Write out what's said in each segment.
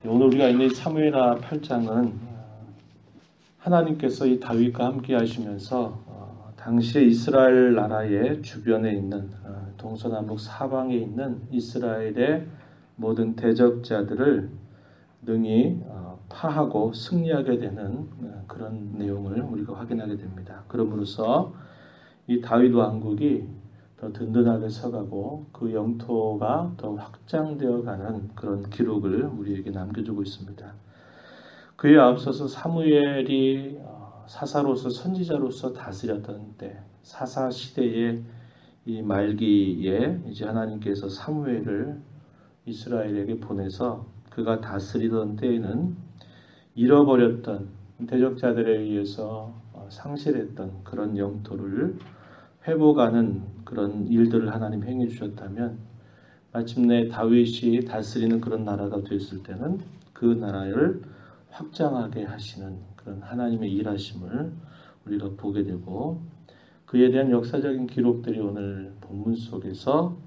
오늘 우리가 있는 이 사무엘하 8장은 하나님께서 이 다윗과 함께 하시면서 당시에 이스라엘 나라의 주변에 있는 동서남북 사방에 있는 이스라엘의 모든 대적자들을 능히 파하고 승리하게 되는 그런 내용을 우리가 확인하게 됩니다. 그러므로서 이 다윗 왕국이 더 든든하게 서가고 그 영토가 더 확장되어 가는 그런 기록을 우리에게 남겨주고 있습니다. 그에 앞서서 사무엘이 사사로서 선지자로서 다스렸던 때, 사사 시대의 이 말기에 이제 하나님께서 사무엘을 이스라엘에게 보내서 그가 다스리던 때에는 잃어버렸던 대적자들에 의해서 상실했던 그런 영토를 회복하는 그런 일들을 하나님 행해 주셨다면, 마침내 다윗이 다스리는 그런 나라가 됐을 때는 그 나라를 확장하게 하시는 그런 하나님의 일하심을 우리가 보게 되고, 그에 대한 역사적인 기록들이 오늘 본문 속에서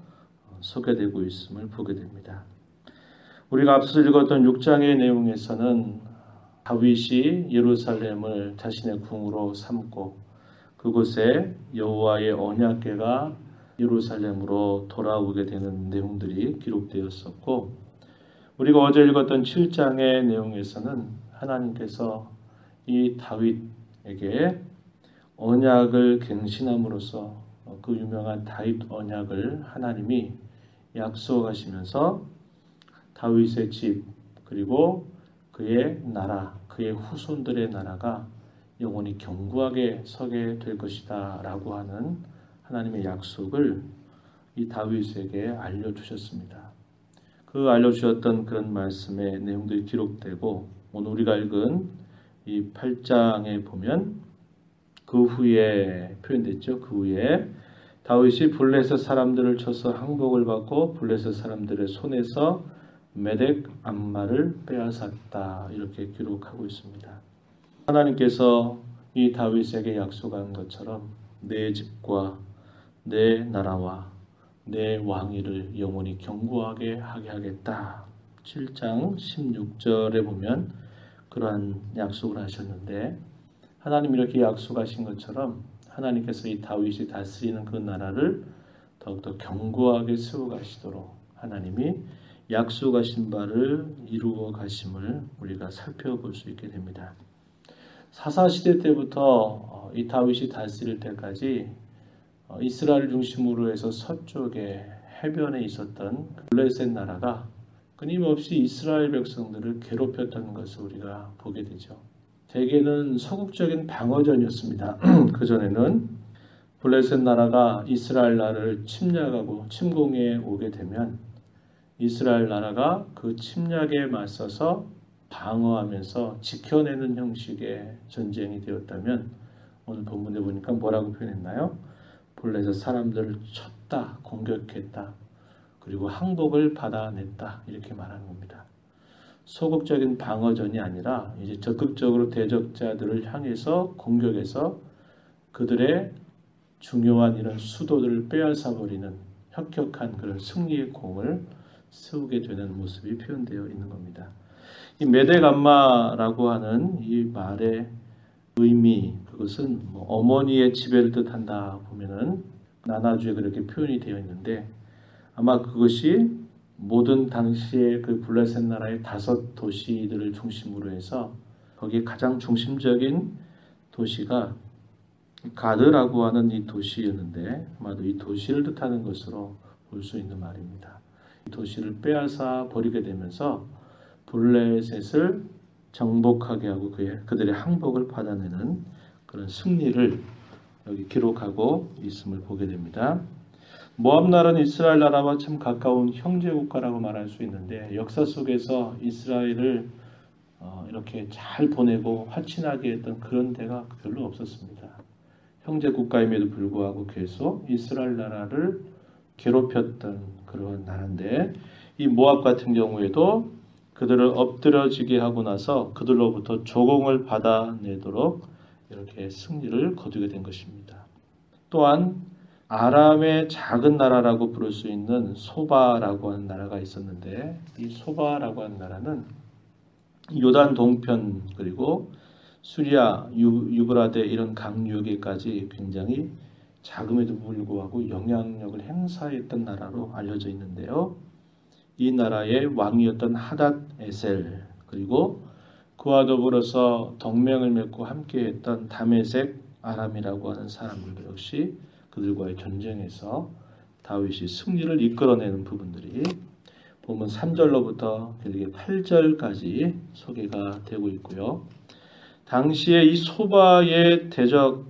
소개되고 있음을 보게 됩니다. 우리가 앞서 읽었던 6장의 내용에서는 다윗이 예루살렘을 자신의 궁으로 삼고 그곳에 여호와의 언약궤가 예루살렘으로 돌아오게 되는 내용들이 기록되었었고, 우리가 어제 읽었던 7장의 내용에서는 하나님께서 이 다윗에게 언약을 갱신함으로써 그 유명한 다윗 언약을 하나님이 약속하시면서 다윗의 집 그리고 그의 나라, 그의 후손들의 나라가 영원히 견고하게 서게 될 것이다 라고 하는 하나님의 약속을 이 다윗에게 알려주셨습니다. 그 알려주셨던 그런 말씀의 내용들이 기록되고, 오늘 우리가 읽은 이 8장에 보면 그 후에 표현됐죠. 그 후에 다윗이 블레셋 사람들을 쳐서 항복을 받고 블레셋 사람들의 손에서 메덱 암마를 빼앗았다, 이렇게 기록하고 있습니다. 하나님께서 이 다윗에게 약속한 것처럼 내 집과 내 나라와 내 왕위를 영원히 견고하게 하게 하겠다. 7장 16절에 보면 그러한 약속을 하셨는데, 하나님 이렇게 약속하신 것처럼 하나님께서 이 다윗이 다스리는 그 나라를 더욱더 견고하게 세워가시도록 하나님이 약속하신 바를 이루어 가심을 우리가 살펴볼 수 있게 됩니다. 사사시대 때부터 이 다윗이 다스릴 때까지 이스라엘 중심으로 해서 서쪽에 해변에 있었던 블레셋 나라가 끊임없이 이스라엘 백성들을 괴롭혔다는 것을 우리가 보게 되죠. 대개는 소극적인 방어전이었습니다. 그전에는 블레셋 나라가 이스라엘 나라를 침략하고 침공해 오게 되면 이스라엘 나라가 그 침략에 맞서서 방어하면서 지켜내는 형식의 전쟁이 되었다면, 오늘 본문에 보니까 뭐라고 표현했나요? 블레셋 사람들을 쳤다, 공격했다, 그리고 항복을 받아냈다, 이렇게 말하는 겁니다. 소극적인 방어전이 아니라 이제 적극적으로 대적자들을 향해서 공격해서 그들의 중요한 이런 수도들을 빼앗아 버리는 혁혁한 그런 승리의 공을 세우게 되는 모습이 표현되어 있는 겁니다. 이 메덱 암마라고 하는 이 말의 의미, 그것은 어머니의 지배를 뜻한다 보면은 나나주에 그렇게 표현이 되어 있는데, 아마 그것이 모든 당시의 그 블레셋 나라의 5 도시들을 중심으로 해서 거기에 가장 중심적인 도시가 가드라고 하는 이 도시였는데, 아마도 이 도시를 뜻하는 것으로 볼 수 있는 말입니다. 이 도시를 빼앗아 버리게 되면서 블레셋을 정복하게 하고 그들의 항복을 받아내는 그런 승리를 여기 기록하고 있음을 보게 됩니다. 모압 나라는 이스라엘 나라와 참 가까운 형제 국가라고 말할 수 있는데, 역사 속에서 이스라엘을 이렇게 잘 보내고 화친하게 했던 그런 데가 별로 없었습니다. 형제 국가임에도 불구하고 계속 이스라엘 나라를 괴롭혔던 그런 나라인데, 이 모압 같은 경우에도 그들을 엎드려지게 하고 나서 그들로부터 조공을 받아내도록 이렇게 승리를 거두게 된 것입니다. 또한 아람의 작은 나라라고 부를 수 있는 소바라고 하는 나라가 있었는데, 이 소바라고 하는 나라는 요단 동편 그리고 수리아, 유브라데 이런 강유역에까지 굉장히 자금에도 불구하고 영향력을 행사했던 나라로 알려져 있는데요. 이 나라의 왕이었던 하닷 에셀 그리고 그와 더불어서 동맹을 맺고 함께했던 다메섹 아람이라고 하는 사람들도 역시 그들과의 전쟁에서 다윗이 승리를 이끌어내는 부분들이 보면 3절로부터 길게 8절까지 소개가 되고 있고요. 당시에 이 소바의 대적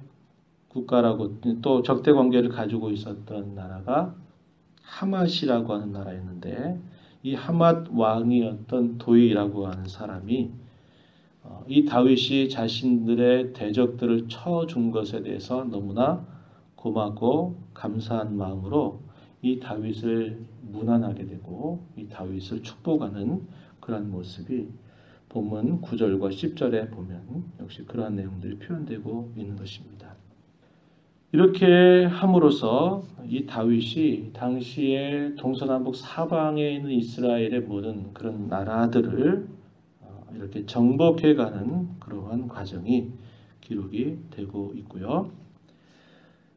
국가라고 또 적대 관계를 가지고 있었던 나라가 하맛이라고 하는 나라였는데 이 하맛 왕이었던 도이라고 하는 사람이 이 다윗이 자신들의 대적들을 쳐준 것에 대해서 너무나 고맙고 감사한 마음으로 이 다윗을 문안하게 되고 이 다윗을 축복하는 그런 모습이 본문 9절과 10절에 보면 역시 그러한 내용들이 표현되고 있는 것입니다. 이렇게 함으로써 이 다윗이 당시에 동서남북 사방에 있는 이스라엘의 모든 그런 나라들을 이렇게 정복해가는 그러한 과정이 기록이 되고 있고요.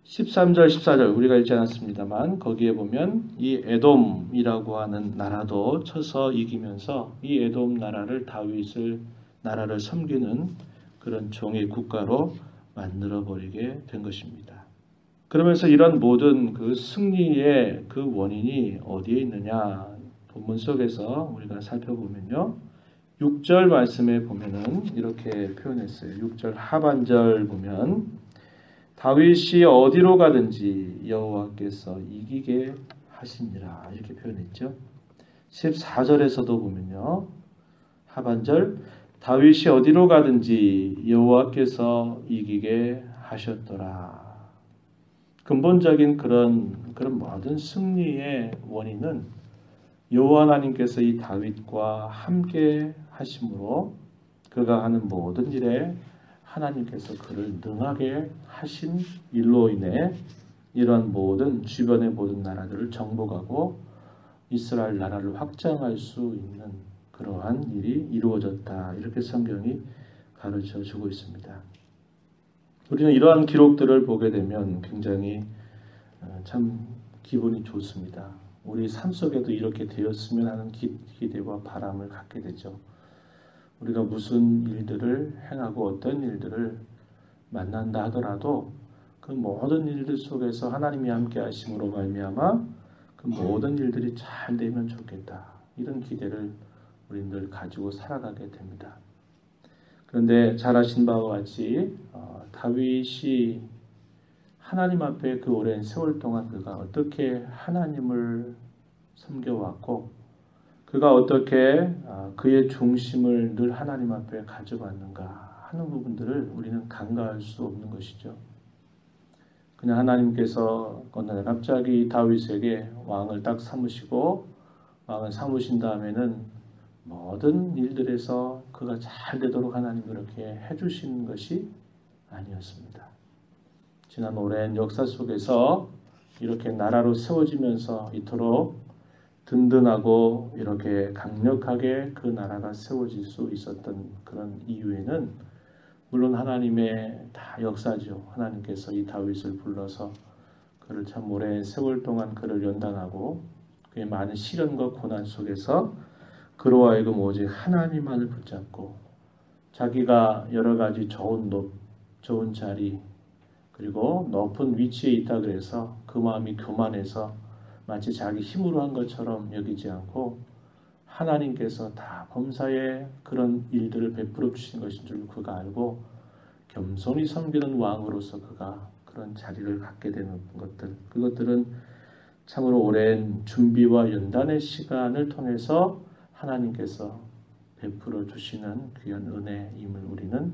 13절, 14절 우리가 읽지 않았습니다만 거기에 보면 이 에돔이라고 하는 나라도 쳐서 이기면서 이 에돔 나라를 다윗을 나라를 섬기는 그런 종의 국가로 만들어버리게 된 것입니다. 그러면서 이런 모든 그 승리의 그 원인이 어디에 있느냐 본문 속에서 우리가 살펴보면요. 6절 말씀에 보면은 이렇게 표현했어요. 6절 하반절 보면 다윗이 어디로 가든지 여호와께서 이기게 하시니라 이렇게 표현했죠. 14절에서도 보면요. 하반절 다윗이 어디로 가든지 여호와께서 이기게 하셨더라. 근본적인 그런 모든 승리의 원인은 여호와 하나님께서 이 다윗과 함께 하심으로 그가 하는 모든 일에 하나님께서 그를 능하게 하신 일로 인해 이러한 모든 주변의 모든 나라들을 정복하고 이스라엘 나라를 확장할 수 있는 그러한 일이 이루어졌다. 이렇게 성경이 가르쳐 주고 있습니다. 우리는 이러한 기록들을 보게 되면 굉장히 참 기분이 좋습니다. 우리 삶 속에도 이렇게 되었으면 하는 기대와 바람을 갖게 되죠. 우리가 무슨 일들을 행하고 어떤 일들을 만난다 하더라도 그 모든 일들 속에서 하나님이 함께 하심으로 말미암아 그 모든 일들이 잘 되면 좋겠다. 이런 기대를 우리들 가지고 살아가게 됩니다. 그런데 잘 아신 바와 같이 다윗이 하나님 앞에 그 오랜 세월 동안 그가 어떻게 하나님을 섬겨왔고 그가 어떻게 그의 중심을 늘 하나님 앞에 가져갔는가 하는 부분들을 우리는 간과할 수 없는 것이죠. 그냥 하나님께서 어느 날 갑자기 다윗에게 왕을 딱 삼으시고 왕을 삼으신 다음에는 모든 일들에서 그가 잘 되도록 하나님 그렇게 해주신 것이 아니었습니다. 지난 오랜 역사 속에서 이렇게 나라로 세워지면서 이토록 든든하고 이렇게 강력하게 그 나라가 세워질 수 있었던 그런 이유에는 물론 하나님의 다 역사죠. 하나님께서 이 다윗을 불러서 그를 참 오랜 세월 동안 그를 연단하고 그의 많은 시련과 고난 속에서 그로 하여금 오직 하나님만을 붙잡고 자기가 여러 가지 좋은 자리 그리고 높은 위치에 있다 그래서 그 마음이 교만해서 마치 자기 힘으로 한 것처럼 여기지 않고 하나님께서 다 범사에 그런 일들을 베풀어 주신 것인 줄 그가 알고 겸손히 섬기는 왕으로서 그가 그런 자리를 갖게 되는 것들 그것들은 참으로 오랜 준비와 연단의 시간을 통해서 하나님께서 베풀어 주시는 귀한 은혜임을 우리는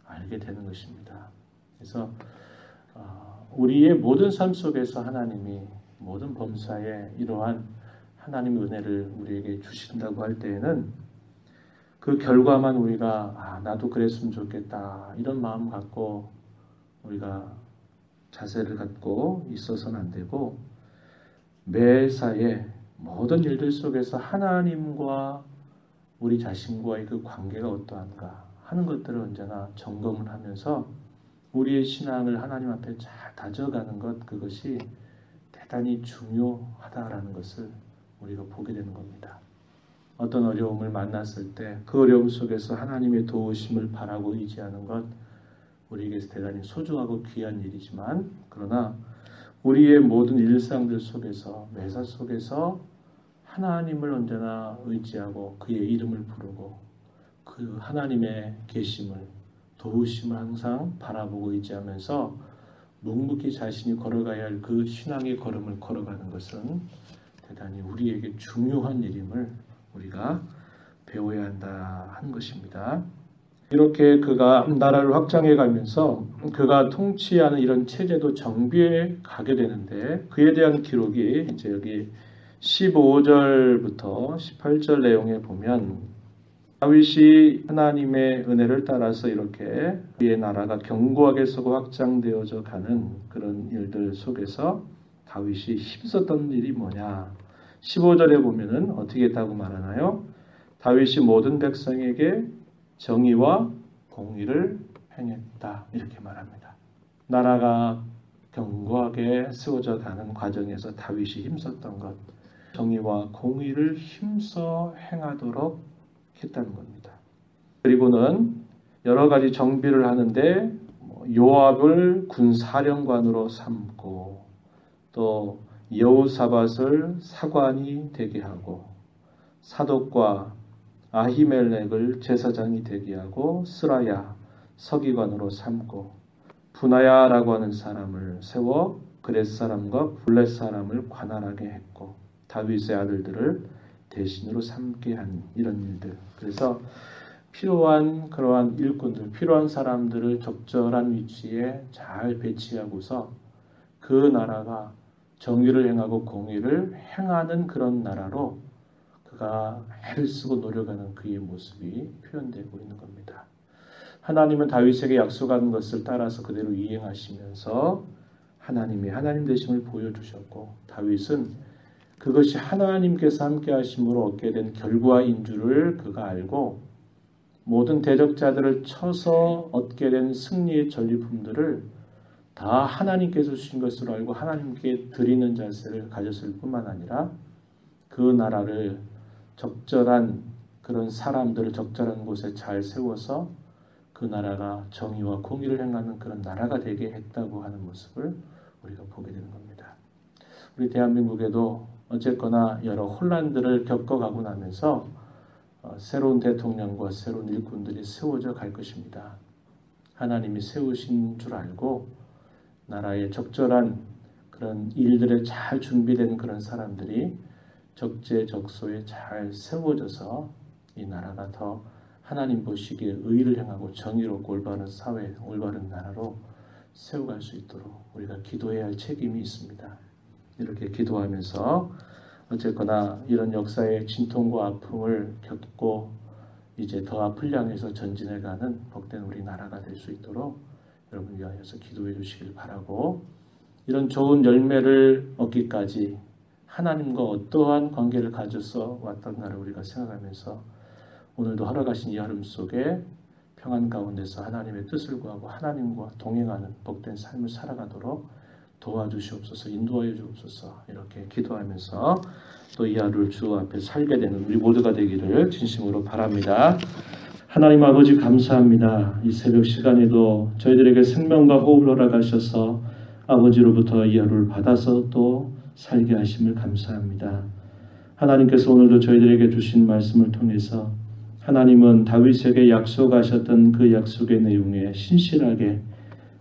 알게 되는 것입니다. 그래서 우리의 모든 삶 속에서 하나님이 모든 범사에 이러한 하나님의 은혜를 우리에게 주신다고 할 때에는 그 결과만 우리가 나도 그랬으면 좋겠다 이런 마음 갖고 우리가 자세를 갖고 있어서는 안 되고 매사에 모든 일들 속에서 하나님과 우리 자신과의 그 관계가 어떠한가 하는 것들을 언제나 점검을 하면서 우리의 신앙을 하나님 앞에 잘 다져가는 것, 그것이 대단히 중요하다라는 것을 우리가 보게 되는 겁니다. 어떤 어려움을 만났을 때 그 어려움 속에서 하나님의 도우심을 바라고 의지하는 것, 우리에게서 대단히 소중하고 귀한 일이지만, 그러나 우리의 모든 일상들 속에서, 매사 속에서 하나님을 언제나 의지하고 그의 이름을 부르고 그 하나님의 계심을, 도우심을 항상 바라보고 의지하면서 묵묵히 자신이 걸어가야 할 그 신앙의 걸음을 걸어가는 것은 대단히 우리에게 중요한 일임을 우리가 배워야 한다 하는 것입니다. 이렇게 그가 나라를 확장해 가면서 그가 통치하는 이런 체제도 정비해 가게 되는데, 그에 대한 기록이 이제 여기 15절부터 18절 내용에 보면, 다윗이 하나님의 은혜를 따라서 이렇게 그의 나라가 견고하게 서고 확장되어져 가는 그런 일들 속에서 다윗이 힘썼던 일이 뭐냐. 15절에 보면은 어떻게 했다고 말하나요? 다윗이 모든 백성에게 정의와 공의를 행했다, 이렇게 말합니다. 나라가 견고하게 세워져 가는 과정에서 다윗이 힘썼던 것, 정의와 공의를 힘써 행하도록 했다는 겁니다. 그리고는 여러 가지 정비를 하는데 요압을 군사령관으로 삼고, 또 여호사밧을 사관이 되게 하고, 사독과 아히멜렉을 제사장이 되게 하고, 스라야 서기관으로 삼고, 분하야라고 하는 사람을 세워 그렛 사람과 블렛 사람을 관할하게 했고, 다윗의 아들들을 대신으로 삼게 한 이런 일들. 그래서 필요한 그러한 일꾼들, 필요한 사람들을 적절한 위치에 잘 배치하고서 그 나라가 정의를 행하고 공의를 행하는 그런 나라로 그가 애를 쓰고 노력하는 그의 모습이 표현되고 있는 겁니다. 하나님은 다윗에게 약속한 것을 따라서 그대로 이행하시면서 하나님이 하나님 되심을 보여주셨고, 다윗은 그것이 하나님께서 함께 하심으로 얻게 된 결과인 줄을 그가 알고, 모든 대적자들을 쳐서 얻게 된 승리의 전리품들을 다 하나님께서 주신 것으로 알고 하나님께 드리는 자세를 가졌을 뿐만 아니라, 그 나라를 적절한 그런 사람들을 적절한 곳에 잘 세워서 그 나라가 정의와 공의를 행하는 그런 나라가 되게 했다고 하는 모습을 우리가 보게 되는 겁니다. 우리 대한민국에도 어쨌거나 여러 혼란들을 겪어가고 나면서 새로운 대통령과 새로운 일꾼들이 세워져 갈 것입니다. 하나님이 세우신 줄 알고 나라의 적절한 그런 일들에 잘 준비된 그런 사람들이 적재적소에 잘 세워져서 이 나라가 더 하나님 보시기에 의를 행하고 정의롭고 올바른 사회, 올바른 나라로 세워갈 수 있도록 우리가 기도해야 할 책임이 있습니다. 이렇게 기도하면서 어쨌거나 이런 역사의 진통과 아픔을 겪고 이제 더 앞을 향해서 전진해가는 복된 우리나라가 될 수 있도록 여러분 위하여서 기도해 주시길 바라고, 이런 좋은 열매를 얻기까지 하나님과 어떠한 관계를 가져서 왔던 나를 우리가 생각하면서 오늘도 허락하신 이 하루 속에 평안 가운데서 하나님의 뜻을 구하고 하나님과 동행하는 복된 삶을 살아가도록 도와주시옵소서, 인도하여 주옵소서, 이렇게 기도하면서 또 이 하루를 주 앞에 살게 되는 우리 모두가 되기를 진심으로 바랍니다. 하나님 아버지 감사합니다. 이 새벽 시간에도 저희들에게 생명과 호흡을 허락하셔서 아버지로부터 이 하루를 받아서 또 살게 하심을 감사합니다. 하나님께서 오늘도 저희들에게 주신 말씀을 통해서 하나님은 다윗에게 약속하셨던 그 약속의 내용에 신실하게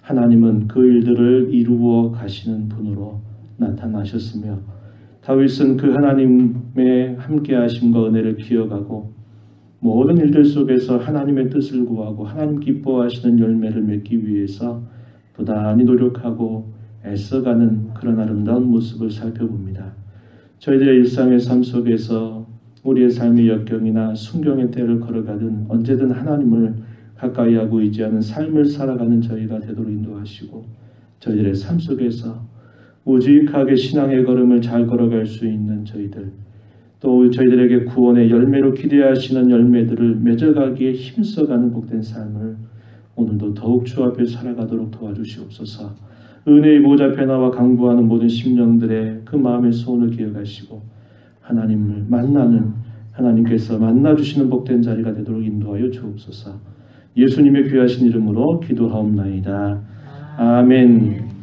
하나님은 그 일들을 이루어 가시는 분으로 나타나셨으며, 다윗은 그 하나님의 함께 하심과 은혜를 기억하고 모든 일들 속에서 하나님의 뜻을 구하고 하나님 기뻐하시는 열매를 맺기 위해서 부단히 노력하고 애써가는 그런 아름다운 모습을 살펴봅니다. 저희들의 일상의 삶 속에서 우리의 삶의 역경이나 순경의 때를 걸어가든 언제든 하나님을 가까이하고 의지하는 삶을 살아가는 저희가 되도록 인도하시고, 저희들의 삶 속에서 우직하게 신앙의 걸음을 잘 걸어갈 수 있는 저희들, 또 저희들에게 구원의 열매로 기대하시는 열매들을 맺어가기에 힘써가는 복된 삶을 오늘도 더욱 주 앞에 살아가도록 도와주시옵소서. 은혜의 보좌 앞에 나와 강구하는 모든 심령들의 그 마음의 소원을 기억하시고 하나님을 만나는, 하나님께서 만나주시는 복된 자리가 되도록 인도하여 주옵소서. 예수님의 귀하신 이름으로 기도하옵나이다. 아멘.